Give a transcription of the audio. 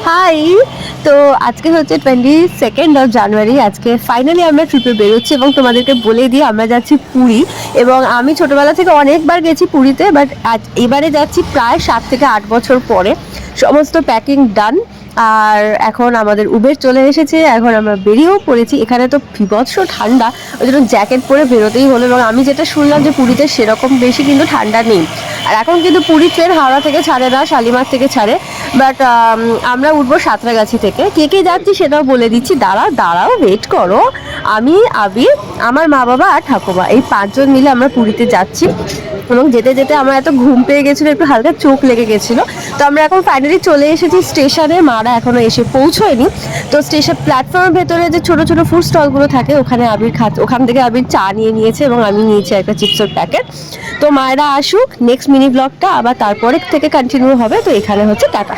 High. তো আজকে হচ্ছে 22nd জানুয়ারি। আজকে ফাইনালি আমরা ট্রিপে বেরোচ্ছি এবং তোমাদেরকে বলে দিই আমরা যাচ্ছি পুরী। এবং আমি ছোটবেলা থেকে অনেকবার গেছি পুরীতে, বাট এবারে যাচ্ছি প্রায় 7 থেকে 8 বছর পরে। সমস্ত প্যাকিং ডান। আর এখন আমাদের উবের চলে এসেছে, এখন আমরা বেরিয়েও পড়েছি। এখানে তো বিভৎস ঠান্ডা, ওই জন্য জ্যাকেট পরে বেরোতেই হলো। এবং আমি যেটা শুনলাম যে পুরীতে সেরকম বেশি কিন্তু ঠান্ডা নেই। আর এখন কিন্তু পুরী ট্রেন হাওড়া থেকে ছাড়ে না, শালিমার থেকে ছাড়ে। বাট আমরা উঠবো সাঁতরাগাছি থেকে। কে কে যাচ্ছি সেটাও বলে দিচ্ছি। দাঁড়াও ওয়েট করো। আমি, আবির, আমার মা বাবা আর ঠাকুমা, এই 5 জন মিলে আমরা পুরীতে যাচ্ছি। এবং যেতে যেতে আমার এত ঘুম পেয়ে গেছিলো, একটু হালকা চোখ লেগে গেছিলো। তো আমরা এখন ফাইনালি চলে এসেছি স্টেশনে। মারা এখনো এসে পৌঁছয়নি। তো স্টেশন প্ল্যাটফর্মের ভেতরে যে ছোট ছোট ফুড স্টলগুলো থাকে, ওখানে আবির ওখান থেকে আবির চা নিয়েছে এবং আমি নিয়েছি একটা চিপসের প্যাকেট। তো মায়েরা আসুক, নেক্সট মিনি ব্লগটা আবার তারপরে থেকে কন্টিনিউ হবে। তো এখানে হচ্ছে টাটা।